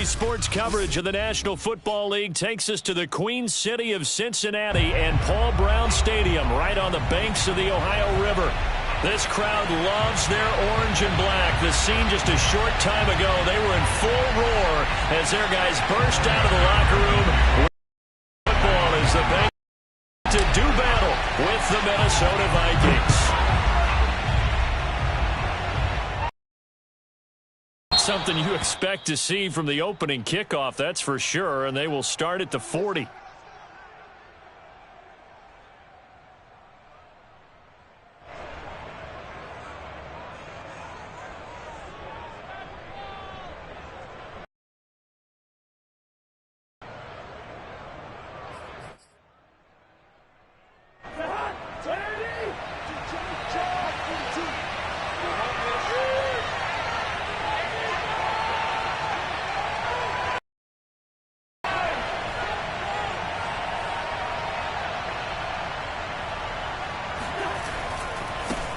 Sports coverage of the National Football League takes us to the Queen City of Cincinnati and Paul Brown Stadium right on the banks of the Ohio River. This crowd loves their orange and black. The scene just a short time ago, they were in full roar as their guys burst out of the locker room. Football as the Bengals to do battle with the Minnesota Vikings. Something you expect to see from the opening kickoff, that's for sure, and they will start at the 40.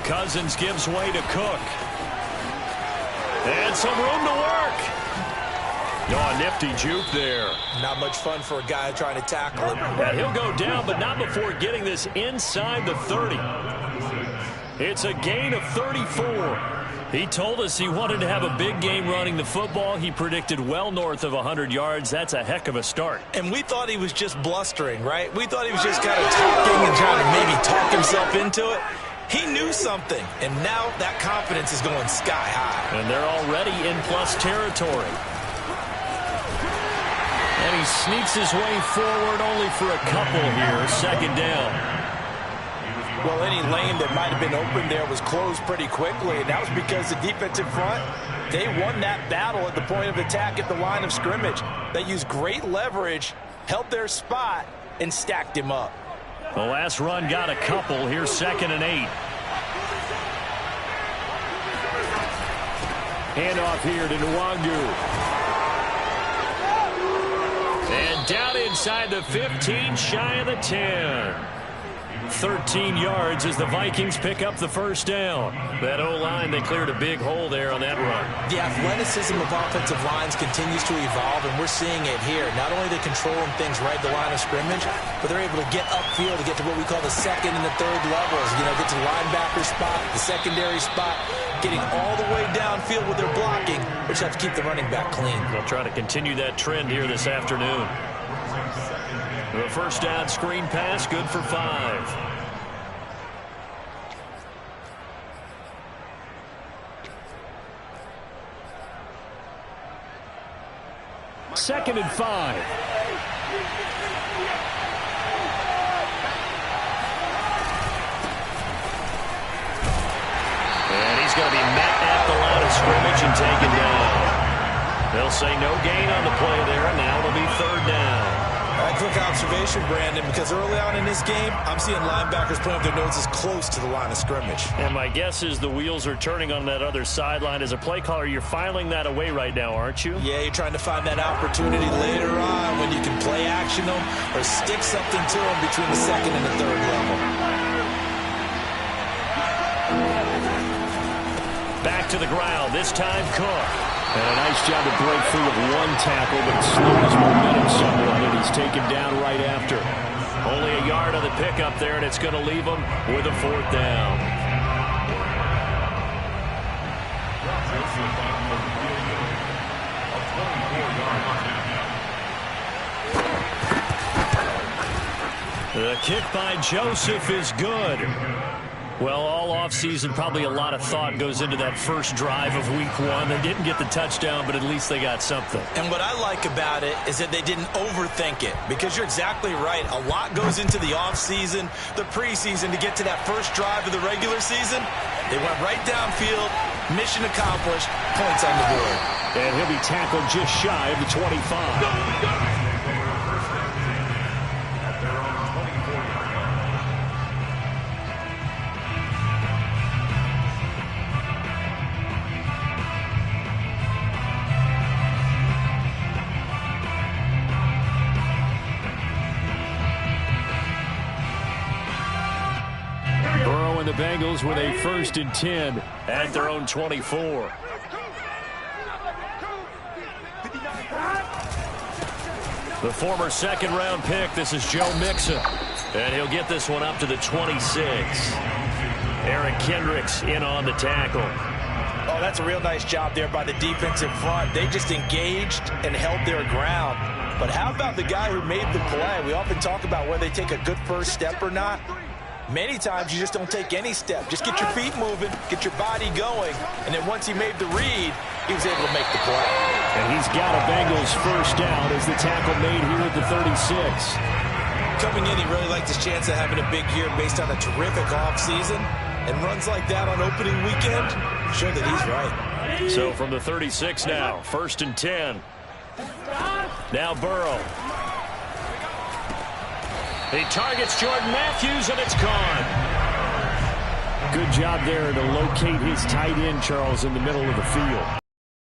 Cousins gives way to Cook. And some room to work. Oh, a nifty juke there. Not much fun for a guy trying to tackle him. And he'll go down, but not before getting this inside the 30. It's a gain of 34. He told us he wanted to have a big game running the football. He predicted well north of 100 yards. That's a heck of a start. And we thought he was just blustering, right? We thought he was just kind of talking and trying to maybe talk himself into it. He knew something, and now that confidence is going sky high. And they're already in plus territory. And he sneaks his way forward only for a couple here. Second down. Well, any lane that might have been open there was closed pretty quickly, and that was because the defensive front, they won that battle at the point of attack at the line of scrimmage. They used great leverage, held their spot, and stacked him up. The last run got a couple. Here's 2nd and 8. Handoff here to Nwangu. And down inside the 15, shy of the 10. 13 yards as the Vikings pick up the first down. That O-line, they cleared a big hole there on that run. The athleticism of offensive lines continues to evolve, and we're seeing it here. Not only are they controlling things right at the line of scrimmage, but they're able to get upfield to get to what we call the second and the third levels. You know, get to the linebacker spot, the secondary spot, getting all the way downfield with their blocking, which have to keep the running back clean. They'll try to continue that trend here this afternoon. The first down screen pass, good for 5. Second and 5. And he's going to be met at the line of scrimmage and taken down. They'll say no gain on the play there, and now it'll be 3rd down. A quick observation, Brandon, because early on in this game, I'm seeing linebackers putting up their noses close to the line of scrimmage. And my guess is the wheels are turning on that other sideline. As a play caller, you're filing that away right now, aren't you? Yeah, you're trying to find that opportunity later on when you can play action them or stick something to them between the 2nd and the 3rd level. Back to the ground, this time Cook. And a nice job to break free of one tackle, but it slowed his momentum somewhat, and he's taken down right after. Only a yard on the pickup there, and it's going to leave him with a 4th down. The kick by Joseph is good. Well, all offseason, probably a lot of thought goes into that first drive of week 1. They didn't get the touchdown, but at least they got something. And what I like about it is that they didn't overthink it, because you're exactly right. A lot goes into the offseason, the preseason, to get to that first drive of the regular season. They went right downfield, mission accomplished, points on the board. And he'll be tackled just shy of the 25. Bengals with a 1st and 10 at their own 24. The former second-round pick, this is Joe Mixon. And he'll get this one up to the 26. Eric Kendricks in on the tackle. Oh, that's a real nice job there by the defensive front. They just engaged and held their ground. But how about the guy who made the play? We often talk about whether they take a good first step or not. Many times you just don't take any step. Just get your feet moving, get your body going, and then once he made the read, he was able to make the play. And he's got a Bengals 1st down as the tackle made here at the 36. Coming in, he really liked his chance of having a big year based on a terrific offseason. And runs like that on opening weekend show that he's right. So from the 36 now, 1st and 10. Now Burrow. He targets Jordan Matthews, and it's gone. Good job there to locate his tight end, Charles, in the middle of the field.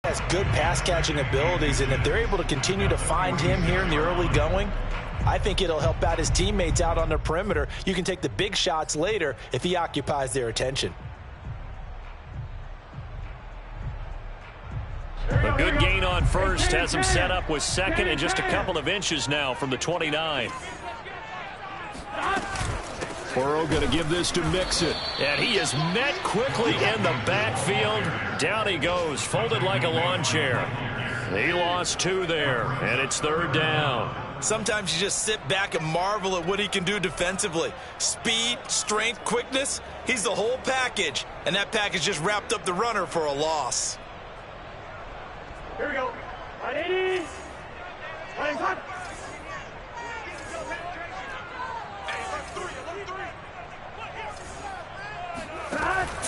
He has good pass-catching abilities, and if they're able to continue to find him here in the early going, I think it'll help out his teammates out on the perimeter. You can take the big shots later if he occupies their attention. A good gain on 1st has him set up with 2nd and just a couple of inches now from the 29. Burrow going to give this to Mixon. And he is met quickly in the backfield. Down he goes, folded like a lawn chair. He lost 2 there, and it's 3rd down. Sometimes you just sit back and marvel at what he can do defensively. Speed, strength, quickness, he's the whole package. And that package just wrapped up the runner for a loss. Here we go. 180.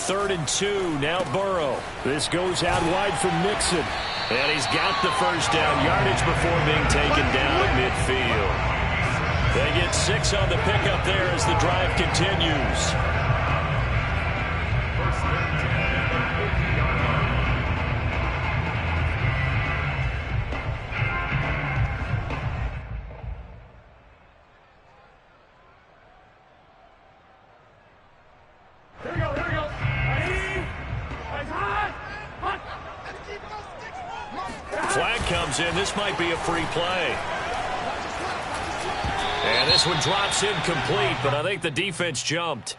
3rd and 2, now Burrow. This goes out wide from Mixon. And he's got the 1st down yardage before being taken down at midfield. They get 6 on the pickup there as the drive continues. Flag comes in. This might be a free play. And this one drops incomplete, but I think the defense jumped.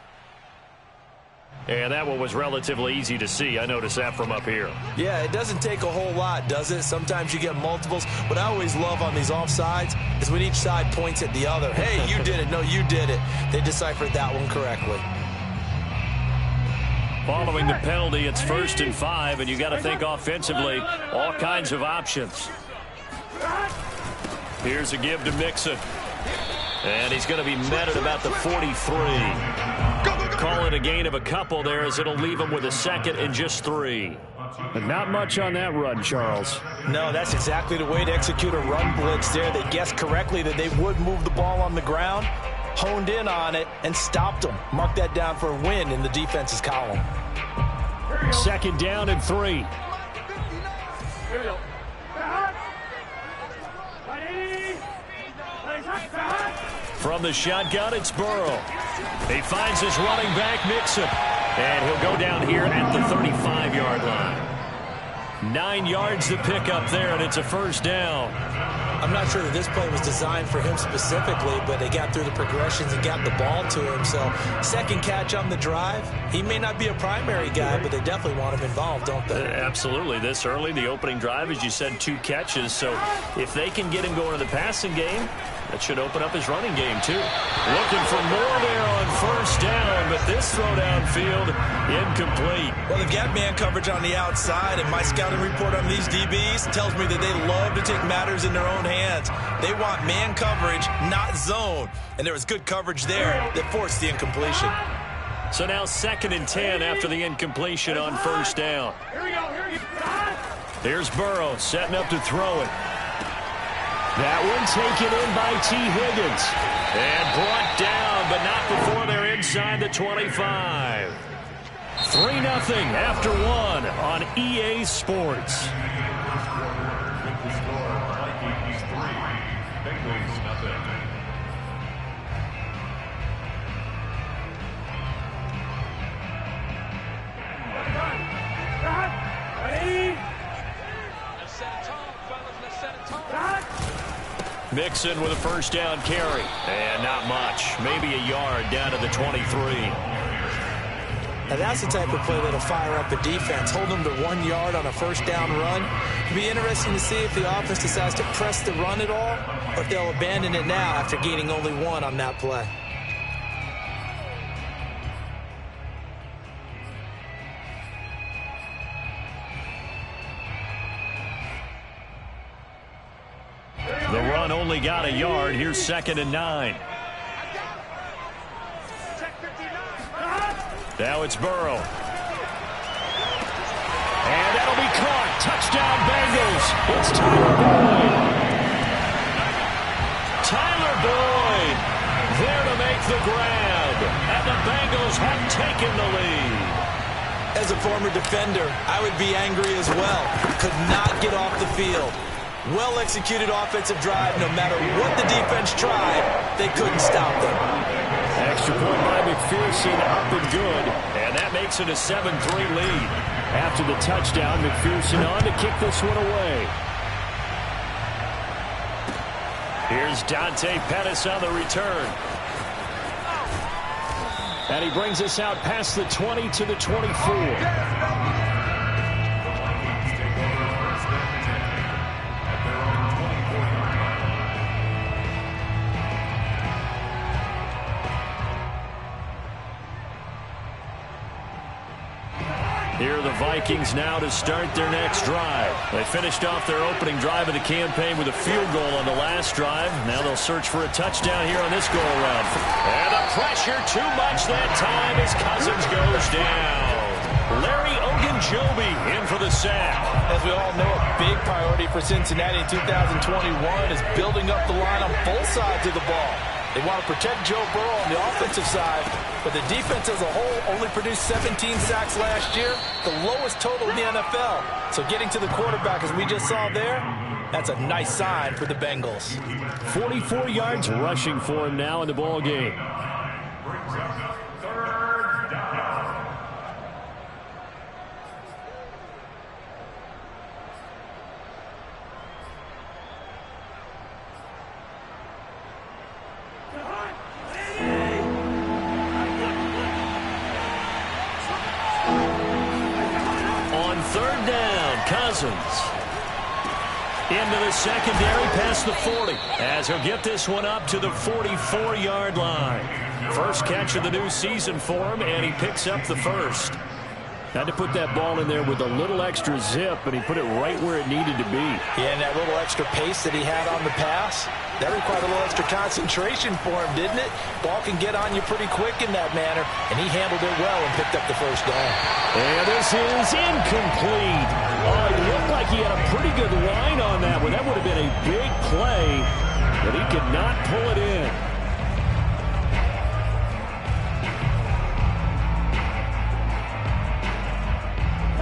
And that one was relatively easy to see. I noticed that from up here. Yeah, it doesn't take a whole lot, does it? Sometimes you get multiples. What I always love on these offsides is when each side points at the other. Hey, you did it. No, you did it. They deciphered that one correctly. Following the penalty, it's 1st and 5, and you got to think offensively, all kinds of options. Here's a give to Mixon. And he's going to be met at about the 43. Call it a gain of a couple there as it'll leave him with a 2nd and just 3. But not much on that run, Charles. No, that's exactly the way to execute a run blitz there. They guessed correctly that they would move the ball on the ground, honed in on it, and stopped them. Mark that down for a win in the defense's column. 2nd down and 3. From the shotgun, it's Burrow. He finds his running back, Mixon. And he'll go down here at the 35-yard line. 9 yards to pick up there, and it's a 1st down. I'm not sure that this play was designed for him specifically, but they got through the progressions and got the ball to him. So 2nd catch on the drive. He may not be a primary guy, but they definitely want him involved, don't they? Absolutely. This early, the opening drive, as you said, 2 catches. So if they can get him going in the passing game, that should open up his running game, too. Looking for more there on 1st down, but this throw downfield, incomplete. Well, they've got man coverage on the outside, and my scouting report on these DBs tells me that they love to take matters in their own hands. They want man coverage, not zone. And there was good coverage there that forced the incompletion. So now 2nd and 10 after the incompletion on 1st down. Here's Burrow setting up to throw it. That one taken in by T. Higgins. And brought down, but not before they're inside the 25. 3-0 after 1 on EA Sports. Mixon with a first down carry. And not much. Maybe a yard down to the 23. Now that's the type of play that'll fire up a defense. Hold them to 1 yard on a first down run. It'll be interesting to see if the offense decides to press the run at all, or if they'll abandon it now after gaining only 1 on that play. The run only got a yard. Here's 2nd and 9. Now it's Burrow. And that'll be caught. Touchdown Bengals. It's Tyler Boyd. Tyler Boyd there to make the grab. And the Bengals have taken the lead. As a former defender, I would be angry as well. Could not get off the field. Well-executed offensive drive. No matter what the defense tried, they couldn't stop them. Extra point by McPherson, up and good. And that makes it a 7-3 lead. After the touchdown, McPherson on to kick this one away. Here's Dante Pettis on the return. And he brings us out past the 20 to the 24. Here are the Vikings now to start their next drive. They finished off their opening drive of the campaign with a field goal on the last drive. Now they'll search for a touchdown here on this go-around. And the pressure too much that time as Cousins goes down. Larry Ogunjobi in for the sack. As we all know, a big priority for Cincinnati in 2021 is building up the line on both sides of the ball. They want to protect Joe Burrow on the offensive side, but the defense as a whole only produced 17 sacks last year, the lowest total in the NFL. So getting to the quarterback, as we just saw there, that's a nice sign for the Bengals. 44 yards rushing for him now in the ball game. Third down, Cousins. Into the secondary past the 40. As he'll get this one up to the 44-yard line. First catch of the new season for him, and he picks up the first. Had to put that ball in there with a little extra zip, but he put it right where it needed to be. Yeah, and that little extra pace that he had on the pass, that required a little extra concentration for him, didn't it? Ball can get on you pretty quick in that manner, and he handled it well and picked up the first down. And this is incomplete. Oh, it looked like he had a pretty good line on that one. That would have been a big play, but he could not pull it in.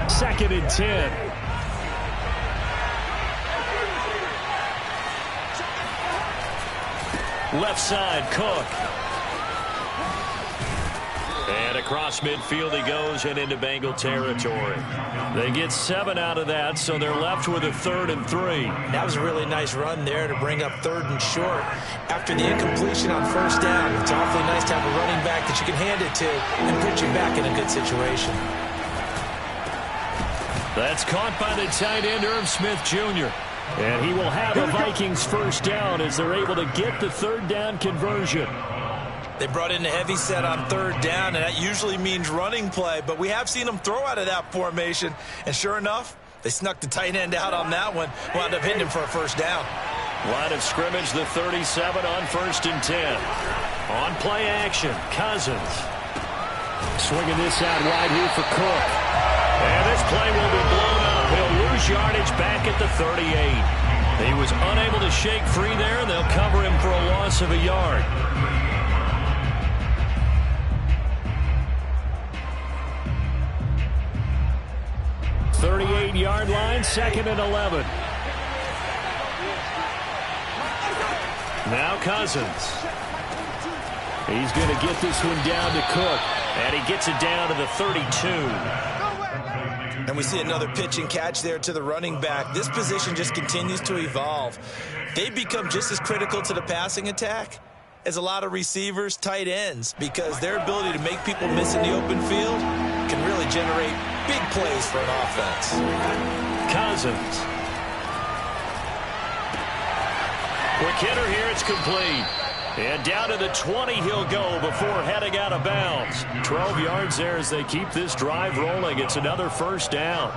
Second and 10. Left side, Cook. And across midfield he goes and into Bengal territory. They get 7 out of that, so they're left with a 3rd and 3. That was a really nice run there to bring up 3rd and short. After the incompletion on first down, it's awfully nice to have a running back that you can hand it to and put you back in a good situation. That's caught by the tight end, Irv Smith Jr. And he will have a Vikings first down as they're able to get the 3rd down conversion. They brought in a heavy set on 3rd down, and that usually means running play, but we have seen them throw out of that formation, and sure enough, they snuck the tight end out on that one, wound up hitting him for a first down. Line of scrimmage, the 37 on 1st and 10. On play action, Cousins. Swinging this out wide here for Cook. And this play will be blown up. He'll lose yardage back at the 38. He was unable to shake free there, and they'll cover him for a loss of a yard. Yard line, 2nd and 11. Now Cousins. He's going to get this one down to Cook. And he gets it down to the 32. And We see another pitch and catch there to the running back. This position just continues to evolve. They become just as critical to the passing attack as a lot of receivers, tight ends, because their ability to make people miss in the open field can really generate big plays for an offense. Cousins. Quick hitter here, it's complete. And down to the 20 he'll go before heading out of bounds. 12 yards there as they keep this drive rolling. It's another first down.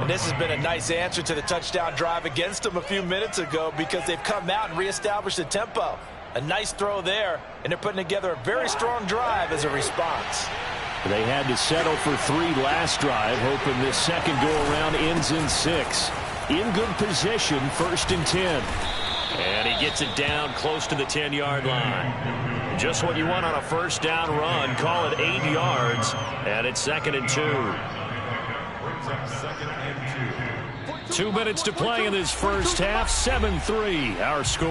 And this has been a nice answer to the touchdown drive against them a few minutes ago because they've come out and reestablished the tempo. A nice throw there, and they're putting together a very strong drive as a response. They had to settle for 3 last drive, hoping this second go-around ends in 6. In good position, 1st and 10. And he gets it down close to the 10-yard line. Just what you want on a first down run. Call it 8 yards, and it's 2nd and 2. 2 minutes to play in this first half. 7-3, our score.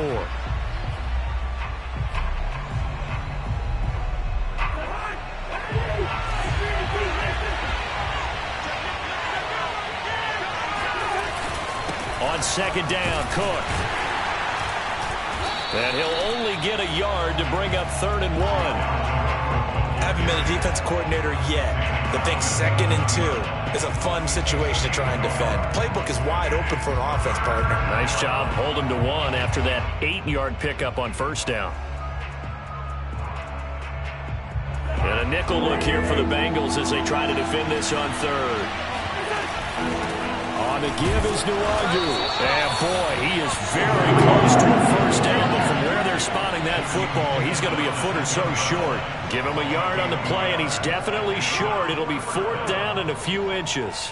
On 2nd down, Cook. And he'll only get a yard to bring up 3rd and 1. Haven't been a defense coordinator yet, but think 2nd and 2 is a fun situation to try and defend. Playbook is wide open for an offense, partner. Nice job, hold him to 1 after that 8-yard pickup on 1st down. And a nickel look here for the Bengals as they try to defend this on 3rd. On the give is Nwangu. And boy, he is very close to a first down, but from where they're spotting that football, he's going to be a foot or so short. Give him a yard on the play, and he's definitely short. It'll be 4th down and a few inches.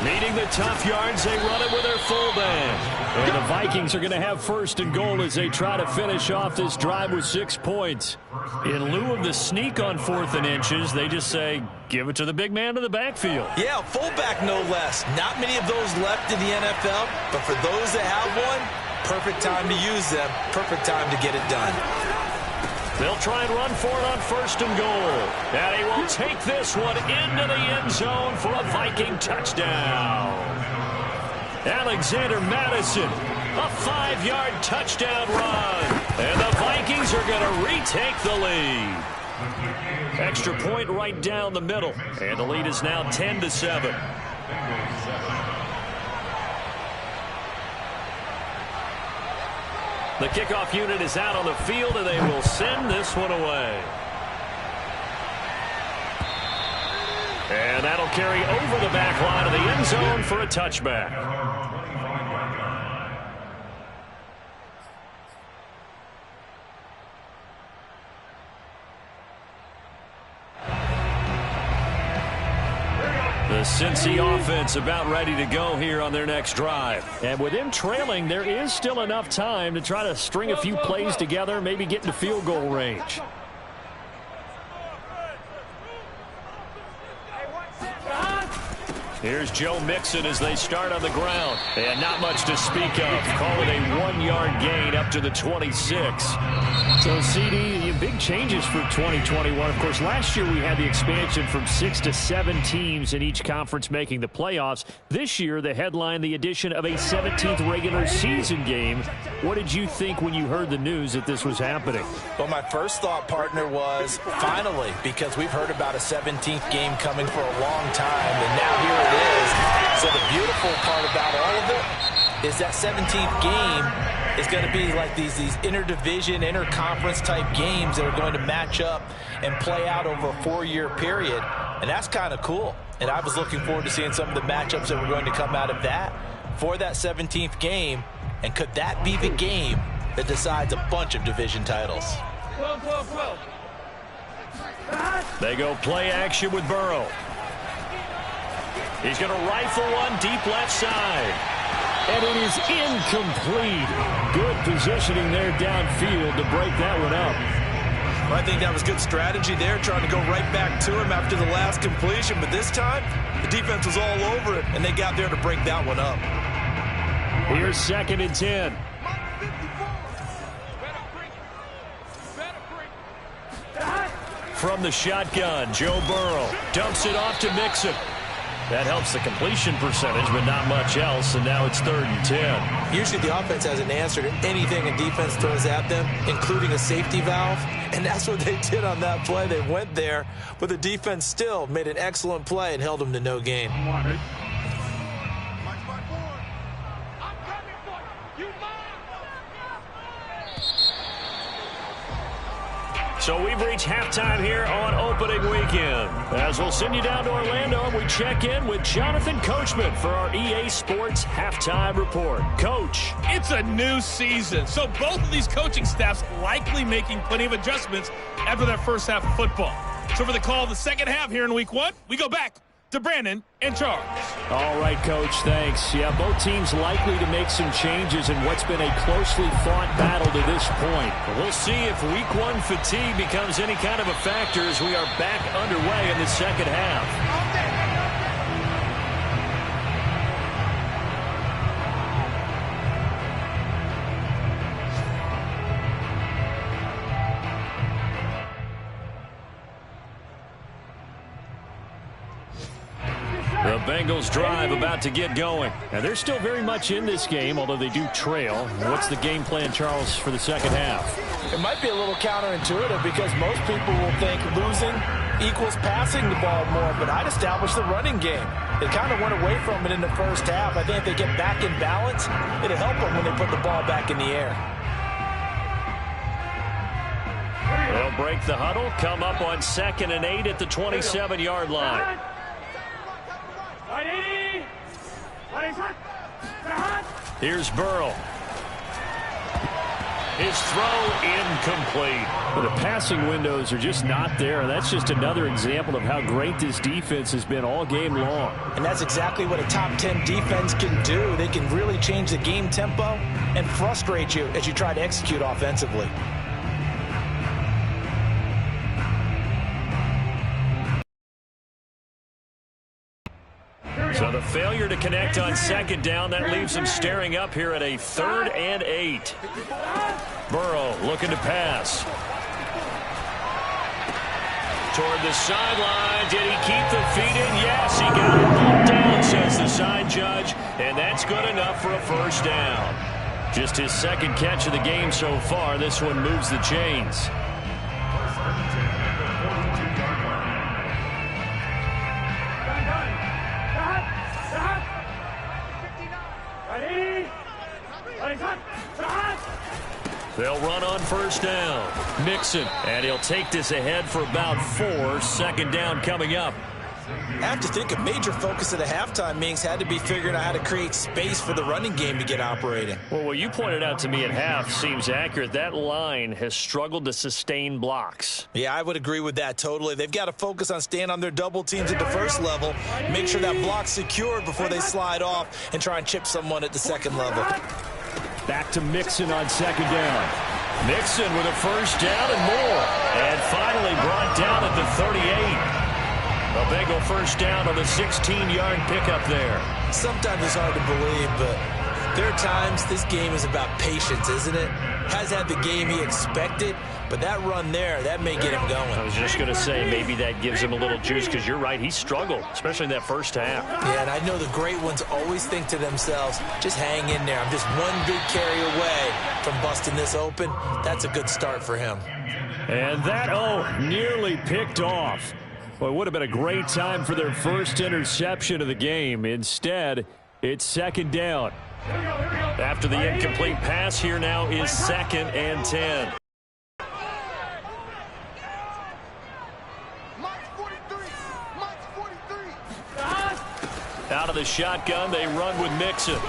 Needing the tough yards, they run it with their fullback. And the Vikings are going to have 1st and goal as they try to finish off this drive with 6 points. In lieu of the sneak on 4th and inches, they just say, give it to the big man in the backfield. Yeah, fullback no less. Not many of those left in the NFL, but for those that have one, perfect time to use them, perfect time to get it done. They'll try and run for it on 1st and goal. And he will take this one into the end zone for a Viking touchdown. Alexander Madison, a 5-yard touchdown run. And the Vikings are going to retake the lead. Extra point right down the middle. And the lead is now 10-7. The kickoff unit is out on the field, and they will send this one away. And that'll carry over the back line of the end zone for a touchback. The Cincy offense about ready to go here on their next drive. And with them trailing, there is still enough time to try to string a few plays together, maybe get into field goal range. Here's Joe Mixon as they start on the ground. And not much to speak of. Call it a 1-yard gain up to the 26. So, CD, big changes for 2021. Of course, last year we had the expansion from 6 to 7 teams in each conference making the playoffs. This year, the headline, the addition of a 17th regular season game. What did you think when you heard the news that this was happening? Well, my first thought, partner, was finally, because we've heard about a 17th game coming for a long time, and now here it is. So the beautiful part about all of it is that 17th game is going to be like these interdivision, interconference type games that are going to match up and play out over a 4-year period. And that's kind of cool. And I was looking forward to seeing some of the matchups that were going to come out of that for that 17th game. And could that be the game that decides a bunch of division titles? They go play action with Burrow. He's going to rifle one deep left side. And it is incomplete. Good positioning there downfield to break that one up. I think that was good strategy there, trying to go right back to him after the last completion. But this time, the defense was all over it, and they got there to break that one up. Here's 2nd and 10. From the shotgun, Joe Burrow dumps it off to Mixon. That helps the completion percentage, but not much else, and now it's 3rd and 10. Usually the offense hasn't answered anything a defense throws at them, including a safety valve, and that's what they did on that play. They went there, but the defense still made an excellent play and held them to no gain. So we've reached halftime here on opening weekend. As we'll send you down to Orlando, and we check in with Jonathan Coachman for our EA Sports Halftime Report. Coach. It's a new season, so both of these coaching staffs likely making plenty of adjustments after their first half of football. So for the call of the second half here in week 1, we go back to Brandon and Charles. All right, Coach, thanks. Yeah, both teams likely to make some changes in what's been a closely fought battle to this point. We'll see if week 1 fatigue becomes any kind of a factor as we are back underway in the second half. The Bengals drive about to get going. Now, they're still very much in this game, although they do trail. What's the game plan, Charles, for the second half? It might be a little counterintuitive because most people will think losing equals passing the ball more, but I'd establish the running game. They kind of went away from it in the first half. I think if they get back in balance, it'll help them when they put the ball back in the air. They'll break the huddle, come up on 2nd and 8 at the 27-yard line. Here's Burrow. His throw incomplete. But the passing windows are just not there. And that's just another example of how great this defense has been all game long. And that's exactly what a top 10 defense can do. They can really change the game tempo and frustrate you as you try to execute offensively. So the failure to connect on 2nd down, that leaves them staring up here at a 3rd and 8. Burrow looking to pass. Toward the sideline. Did he keep the feet in? Yes, he got it pulled down, says the side judge. And that's good enough for a first down. Just his 2nd catch of the game so far. This one moves the chains. They'll run on first down. Mixon, and he'll take this ahead for about 4. 2nd down coming up. I have to think a major focus of the halftime meetings had to be figuring out how to create space for the running game to get operating. Well, what you pointed out to me at half seems accurate. That line has struggled to sustain blocks. Yeah, I would agree with that totally. They've got to focus on staying on their double teams at the first level, make sure that block's secured before they slide off and try and chip someone at the 2nd level. Back to Mixon on 2nd down. Mixon with a first down and more. And finally brought down at the 38. A Bengal first down on the 16-yard pickup there. Sometimes it's hard to believe, but there are times this game is about patience, isn't it? Has had the game he expected, but that run there, that may get him going. I was just going to say maybe that gives him a little juice because you're right, he struggled, especially in that first half. Yeah, and I know the great ones always think to themselves, just hang in there. I'm just one big carry away from busting this open. That's a good start for him. And that, nearly picked off. Well, it would have been a great time for their first interception of the game. Instead, it's 2nd down. After the incomplete pass, here now is 2nd and 10. Out of the shotgun, they run with Mixon.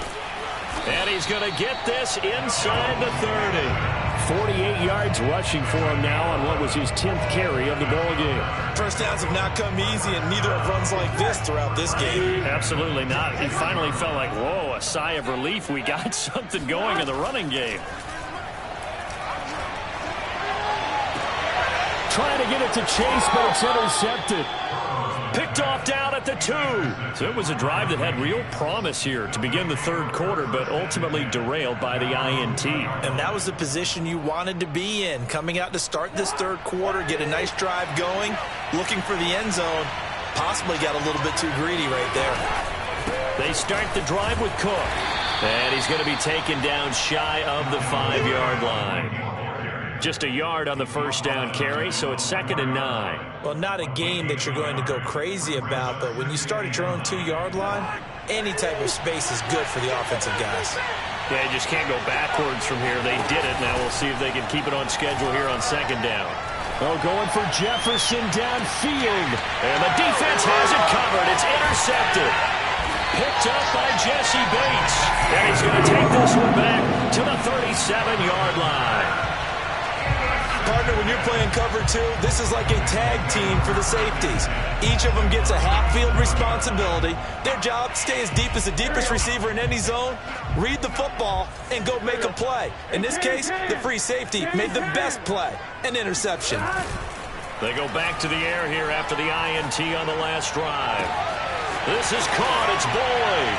And he's going to get this inside the 30. 48 yards rushing for him now on what was his 10th carry of the ball game. First downs have not come easy, and neither have runs like this throughout this game. Absolutely not. He finally felt like, whoa, a sigh of relief. We got something going in the running game. trying to get it to Chase, but it's intercepted. Picked off down at the 2. So it was a drive that had real promise here to begin the third quarter, but ultimately derailed by the INT. And that was the position you wanted to be in. Coming out to start this third quarter, get a nice drive going, looking for the end zone. Possibly got a little bit too greedy right there. They start the drive with Cook. And he's going to be taken down shy of the 5-yard line. Just a yard on the first down carry, so it's 2nd and 9. Well, not a game that you're going to go crazy about, but when you start at your own 2-yard line, any type of space is good for the offensive guys. Yeah, you just can't go backwards from here. They did it. Now we'll see if they can keep it on schedule here on 2nd down. Oh, going for Jefferson downfield. And the defense has it covered. It's intercepted. Picked up by Jesse Bates. And he's going to take this one back to the 37-yard line. Partner, when you're playing cover 2, this is like a tag team for the safeties. Each of them gets a half-field responsibility. Their job, stay as deep as the deepest receiver in any zone, read the football, and go make a play. In this case, the free safety made the best play, an interception. They go back to the air here after the INT on the last drive. This is caught. It's Boyd.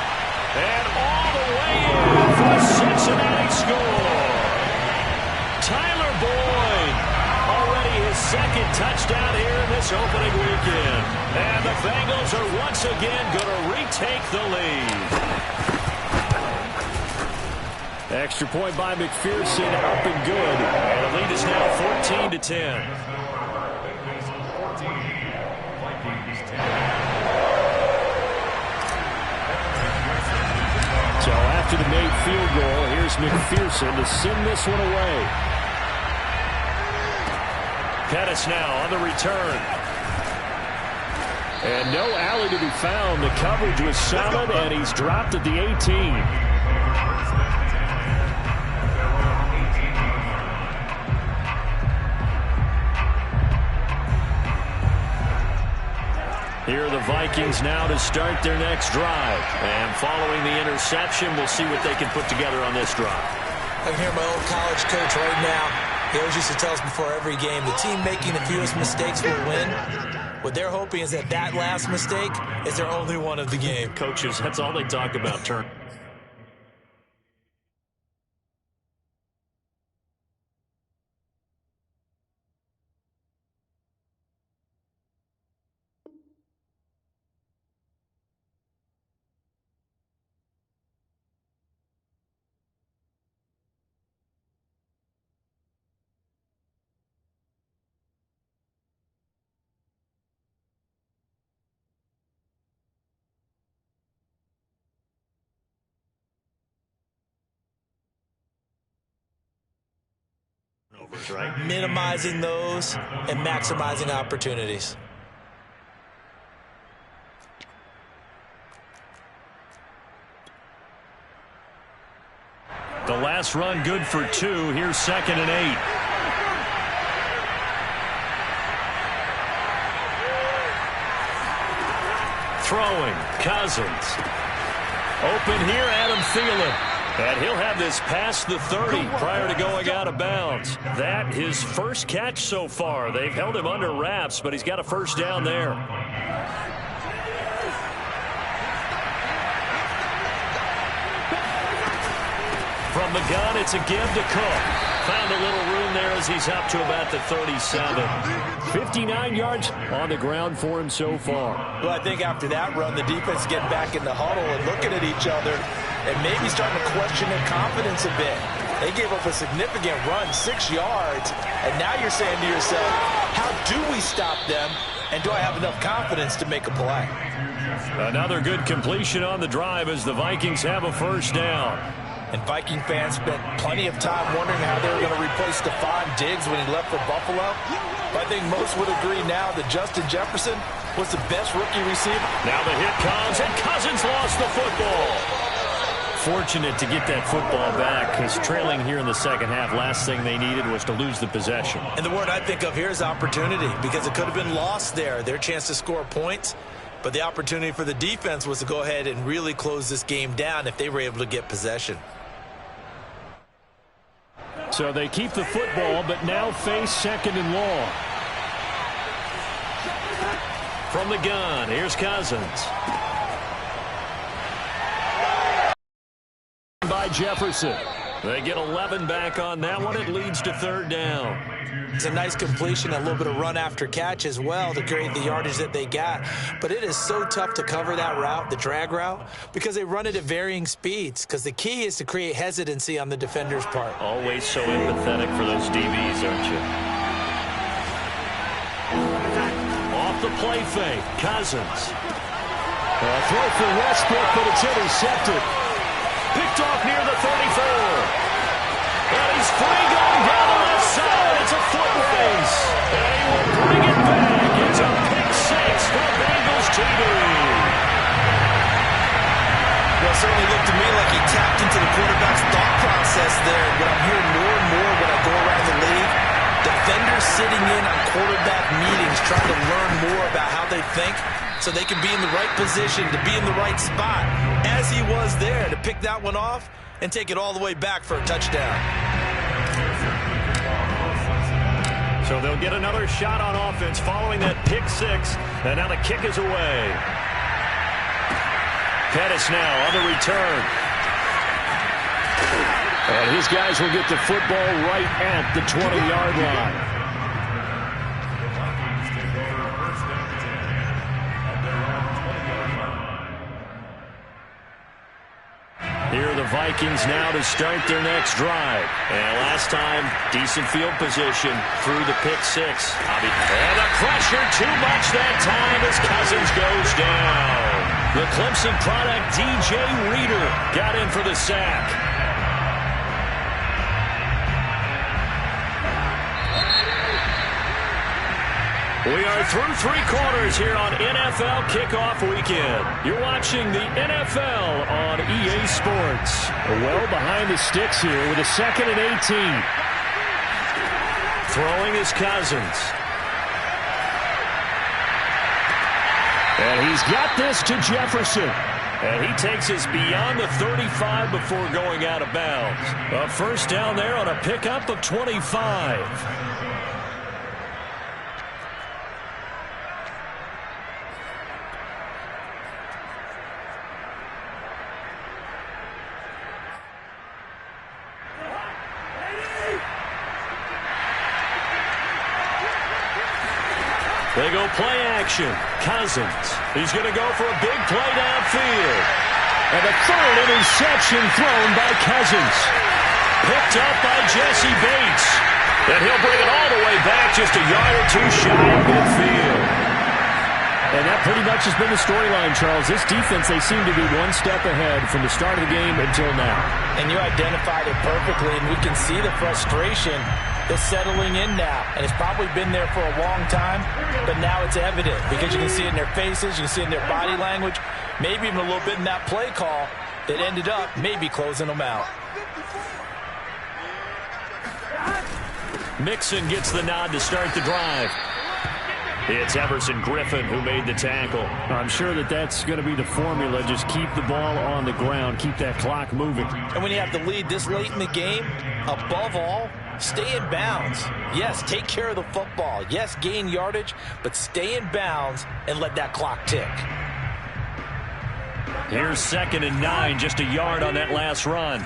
And all the way in for a Cincinnati score. Tyler Boyd, already his 2nd touchdown here in this opening weekend. And the Bengals are once again going to retake the lead. Extra point by McPherson, up and good. And the lead is now 14-10. So after the made field goal, here's McPherson to send this one away. Pettis now on the return. And no alley to be found. The coverage was solid, and he's dropped at the 18. Here are the Vikings now to start their next drive. And following the interception, we'll see what they can put together on this drive. I can hear my old college coach right now. He always used to tell us before every game, the team making the fewest mistakes will win. What they're hoping is that that last mistake is their only one of the game. Coaches, that's all they talk about, turn. Right? Minimizing those and maximizing opportunities. The last run good for 2. Here's 2nd and 8. Throwing. Cousins. Open here, Adam Thielen. And he'll have this past the 30 prior to going out of bounds. That his first catch so far. They've held him under wraps, but he's got a first down there. From the gun, it's a give to Cook. Found a little room there as he's up to about the 37. 59 yards on the ground for him so far. Well, I think after that run, the defense get back in the huddle and looking at each other and maybe starting to question their confidence a bit. They gave up a significant run, 6 yards, and now you're saying to yourself, how do we stop them, and do I have enough confidence to make a play? Another good completion on the drive as the Vikings have a first down. And Viking fans spent plenty of time wondering how they were going to replace Stephon Diggs when he left for Buffalo. But I think most would agree now that Justin Jefferson was the best rookie receiver. Now the hit comes, and Cousins lost the football. Fortunate to get that football back, because trailing here in the second half, last thing they needed was to lose the possession. And the word I think of here is opportunity, because it could have been lost there. Their chance to score points. But the opportunity for the defense was to go ahead and really close this game down if they were able to get possession. So they keep the football, but now face 2nd and long. From the gun, here's Cousins. By Jefferson. They get 11 back on that one. It leads to third down. It's a nice completion, a little bit of run after catch as well to create the yardage that they got. But it is so tough to cover that route, the drag route, because they run it at varying speeds. Because the key is to create hesitancy on the defender's part. Always so empathetic for those DBs, aren't you? Off the play fake, Cousins. A throw for Westbrook, but it's intercepted. Picked off near the 34. And he's free going down the left side. It's a foot race. And he will bring it back. It's a pick six for Bengals TD. Well, it certainly looked to me like he tapped into the quarterback's thought process there. What I'm hearing more and more when I go around the league, defenders sitting in on quarterback meetings trying to learn more about how they think so they can be in the right position, to be in the right spot, as he was there, to pick that one off and take it all the way back for a touchdown. So they'll get another shot on offense following that pick six, and now the kick is away. Pettis now on the return. And his guys will get the football right at the 20-yard line. Here are the Vikings now to start their next drive. And last time, decent field position through the pick six. And the pressure too much that time as Cousins goes down. The Clemson product, DJ Reader, got in for the sack. We are through three quarters here on NFL Kickoff Weekend. You're watching the NFL on EA Sports. Well behind the sticks here with a 2nd and 18. Throwing is Cousins. And he's got this to Jefferson. And he takes us beyond the 35 before going out of bounds. A first down there on a pickup of 25. They go play action. Cousins. He's going to go for a big play downfield. And the third interception thrown by Cousins. Picked up by Jesse Bates. And he'll bring it all the way back just a yard or two shy of midfield. And that pretty much has been the storyline, Charles. This defense, they seem to be one step ahead from the start of the game until now. And you identified it perfectly, and we can see the frustration that's settling in now. And it's probably been there for a long time, but now it's evident because you can see it in their faces, you can see it in their body language, maybe even a little bit in that play call that ended up maybe closing them out. Mixon gets the nod to start the drive. It's Everson Griffin who made the tackle. I'm sure that's going to be the formula. Just keep the ball on the ground. Keep that clock moving. And when you have the lead this late in the game, above all, stay in bounds. Yes, take care of the football. Yes, gain yardage, but stay in bounds and let that clock tick. Here's 2nd and 9, just a yard on that last run.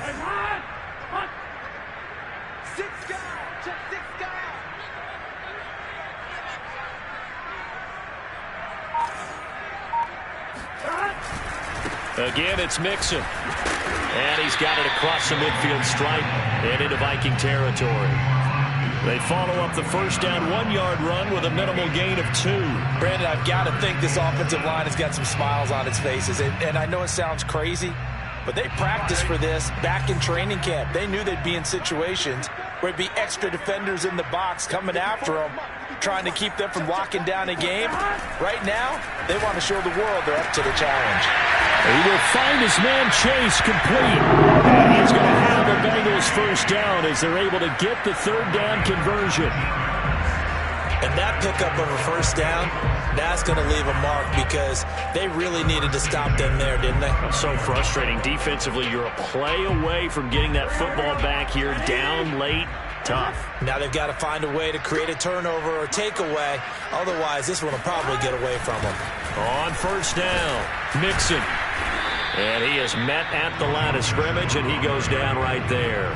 Again, it's Mixon. And he's got it across the midfield stripe and into Viking territory. They follow up the first down 1-yard run with a minimal gain of 2. Brandon, I've got to think this offensive line has got some smiles on its faces. And I know it sounds crazy, but they practiced for this back in training camp. They knew they'd be in situations where it'd be extra defenders in the box coming after them, trying to keep them from locking down a game. Right now, they want to show the world they're up to the challenge. He will find his man Chase complete. And he's going to have the Bengals first down as they're able to get the third down conversion. And that pickup of a first down, that's going to leave a mark because they really needed to stop them there, didn't they? So frustrating. Defensively, you're a play away from getting that football back here down late. Tough. Now they've got to find a way to create a turnover or takeaway. Otherwise, this one will probably get away from them. On first down, Mixon. And he is met at the line of scrimmage, and he goes down right there.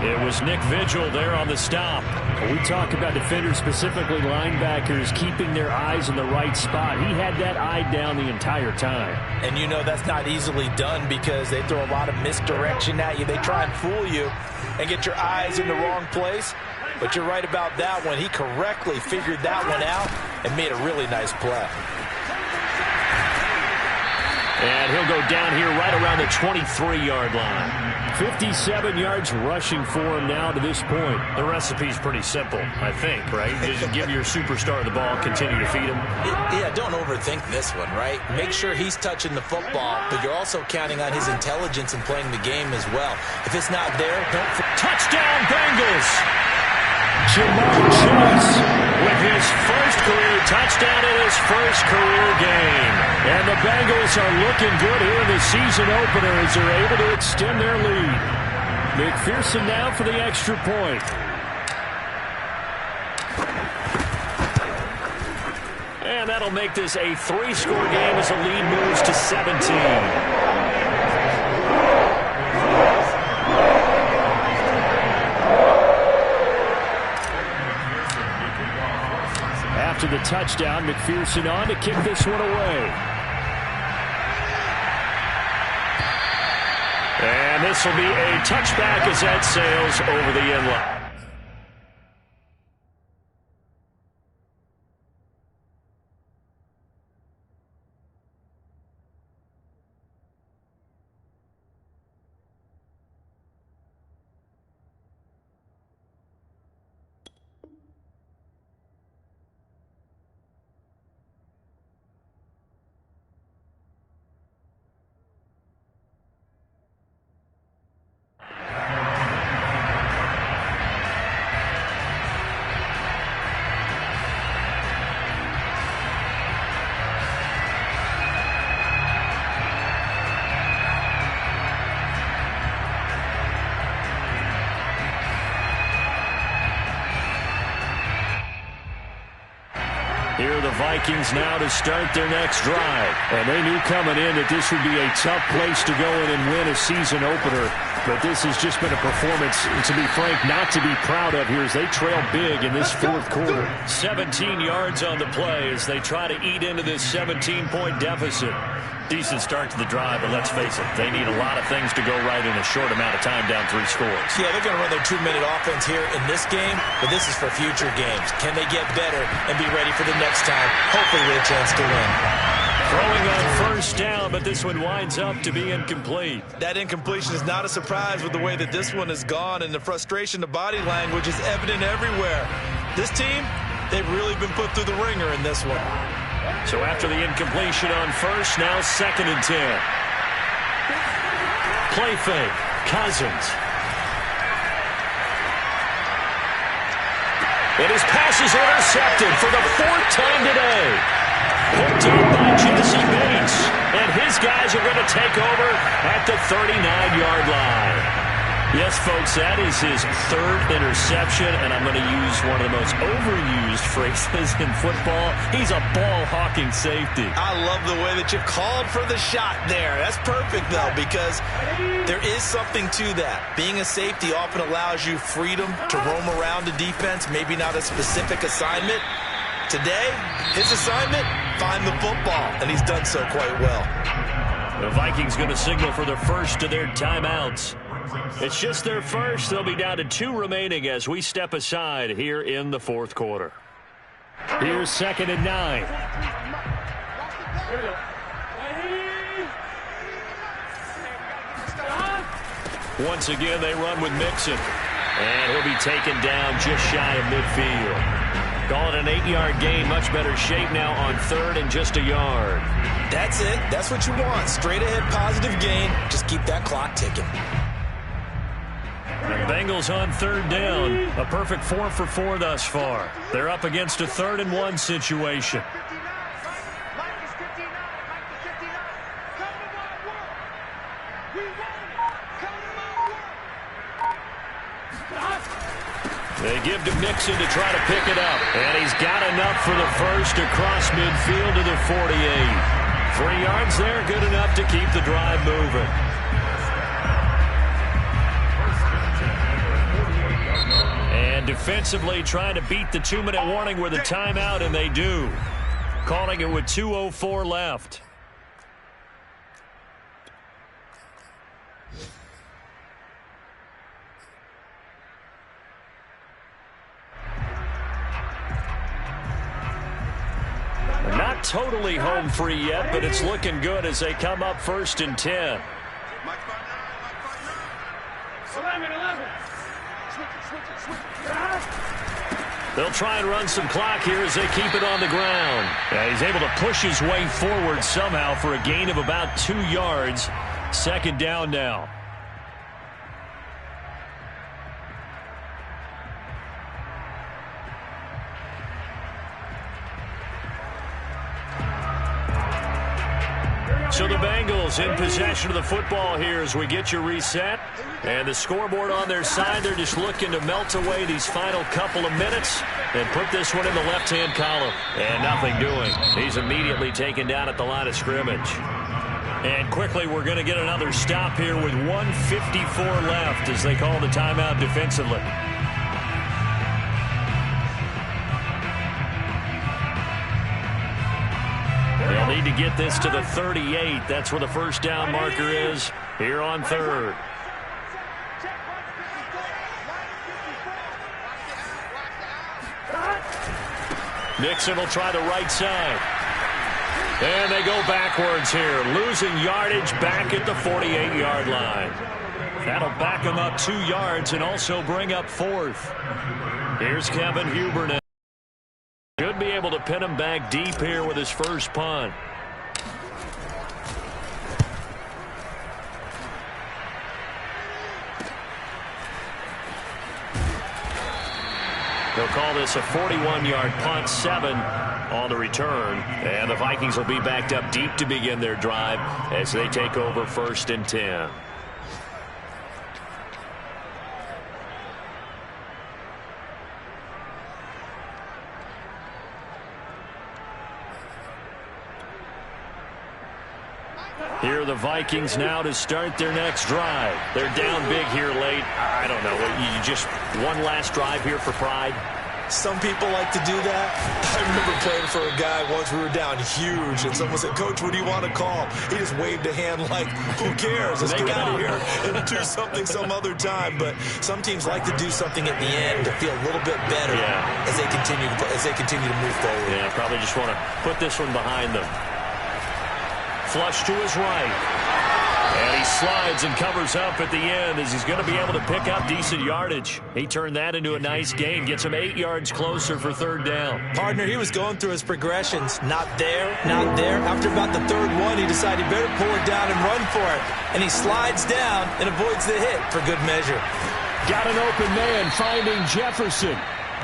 It was Nick Vigil there on the stop. We talk about defenders, specifically linebackers, keeping their eyes in the right spot. He had that eye down the entire time. And you know that's not easily done because they throw a lot of misdirection at you. They try and fool you and get your eyes in the wrong place. But you're right about that one. He correctly figured that one out and made a really nice play. And he'll go down here right around the 23-yard line. 57 yards rushing for him now to this point. The recipe's pretty simple, I think, right? Just give your superstar the ball, continue to feed him. Yeah, don't overthink this one, right? Make sure he's touching the football, but you're also counting on his intelligence in playing the game as well. If it's not there, don't... Touchdown, Bengals! Jamar Chase with his first career touchdown in his first career game. And the Bengals are looking good here in the season opener as they're able to extend their lead. McPherson now for the extra point. And that'll make this a 3-score game as the lead moves to 17. After the touchdown, McPherson on to kick this one away. And this will be a touchback as that sails over the end line. Here are the Vikings now to start their next drive. And they knew coming in that this would be a tough place to go in and win a season opener. But this has just been a performance, to be frank, not to be proud of here as they trail big in this fourth quarter. 17 yards on the play as they try to eat into this 17-point deficit. Decent start to the drive, but let's face it, they need a lot of things to go right in a short amount of time down 3 scores. Yeah, they're going to run their 2-minute offense here in this game, but this is for future games. Can they get better and be ready for the next time, hopefully with a chance to win? Throwing on first down, but this one winds up to be incomplete. That incompletion is not a surprise with the way that this one has gone, and the frustration, the body language is evident everywhere. This team, they've really been put through the ringer in this one. So after the incompletion on first, now 2nd and 10. Play fake, Cousins. And his pass is intercepted for the 4th time today. Picked up by Jesse Bates. And his guys are going to take over at the 39-yard line. Yes, folks, that is his 3rd interception, and I'm going to use one of the most overused phrases in football. He's a ball-hawking safety. I love the way that you called for the shot there. That's perfect, though, because there is something to that. Being a safety often allows you freedom to roam around the defense, maybe not a specific assignment. Today, his assignment, find the football, and he's done so quite well. The Vikings going to signal for the first of their timeouts. It's just their first. They'll be down to 2 remaining as we step aside here in the 4th quarter. Here's 2nd and 9. Once again, they run with Mixon. And he'll be taken down just shy of midfield. Call it an 8-yard gain. Much better shape now on 3rd and just a yard. That's it. That's what you want. Straight ahead positive gain. Just keep that clock ticking. The Bengals on 3rd down. A perfect 4 for 4 thus far. They're up against a 3rd and 1 situation. They give to Mixon to try to pick it up. And he's got enough for the first across midfield to the 48. 3 yards there, good enough to keep the drive moving. And defensively trying to beat the 2-minute warning with a timeout, and they do. Calling it with 2:04 left. Not totally home free yet, but it's looking good as they come up 1st and 10. 11. They'll try and run some clock here as they keep it on the ground. He's able to push his way forward somehow for a gain of about 2 yards. 2nd down now. So the Bengals in possession of the football here as we get you reset. And the scoreboard on their side, they're just looking to melt away these final couple of minutes and put this one in the left-hand column. And nothing doing. He's immediately taken down at the line of scrimmage. And quickly, we're going to get another stop here with 1:54 left as they call the timeout defensively. They'll need to get this to the 38. That's where the first down marker is here on 3rd. Mixon will try the right side. And they go backwards here, losing yardage back at the 48-yard line. That'll back them up 2 yards and also bring up 4th. Here's Kevin Huber now. Should be able to pin him back deep here with his first punt. They'll call this a 41-yard punt, 7 on the return. And the Vikings will be backed up deep to begin their drive as they take over 1st and 10. Here are the Vikings now to start their next drive. They're down big here late. I don't know. You just one last drive here for pride? Some people like to do that. I remember playing for a guy once. We were down huge, and someone said, "Coach, what do you want to call?" He just waved a hand like, "Who cares? Let's get out of here and do something some other time." But some teams like to do something at the end to feel a little bit better as they continue to move forward. Yeah, probably just want to put this one behind them. Flush to his right. And he slides and covers up at the end as he's going to be able to pick up decent yardage. He turned that into a nice gain. Gets him 8 yards closer for 3rd down. Partner, he was going through his progressions. Not there, not there. After about the 3rd one, he decided he better pull it down and run for it. And he slides down and avoids the hit for good measure. Got an open man finding Jefferson.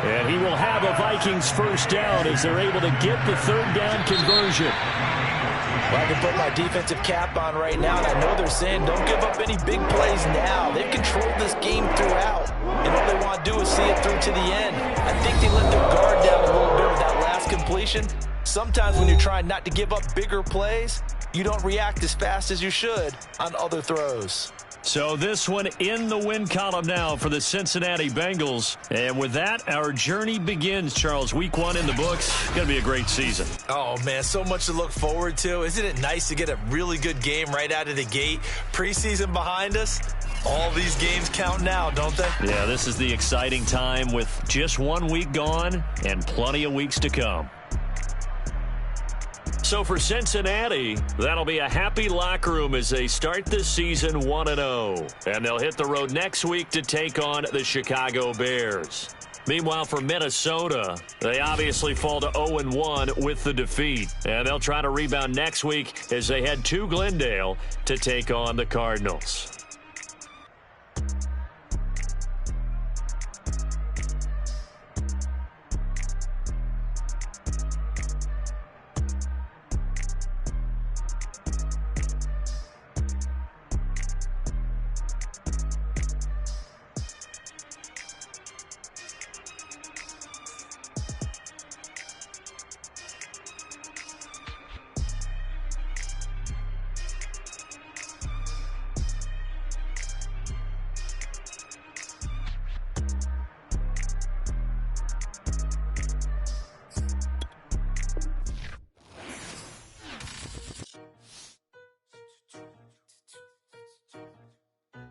And he will have a Vikings first down as they're able to get the 3rd down conversion. Well, I can put my defensive cap on right now, and I know they're saying don't give up any big plays now. They've controlled this game throughout, and all they want to do is see it through to the end. I think they let their guard down a little bit with that last completion. Sometimes when you're trying not to give up bigger plays, you don't react as fast as you should on other throws. So this one in the win column now for the Cincinnati Bengals. And with that, our journey begins, Charles. Week 1 in the books. Going to be a great season. Oh, man, so much to look forward to. Isn't it nice to get a really good game right out of the gate? Preseason behind us. All these games count now, don't they? Yeah, this is the exciting time with just 1 week gone and plenty of weeks to come. So for Cincinnati, that'll be a happy locker room as they start this season 1-0. And they'll hit the road next week to take on the Chicago Bears. Meanwhile, for Minnesota, they obviously fall to 0-1 with the defeat. And they'll try to rebound next week as they head to Glendale to take on the Cardinals.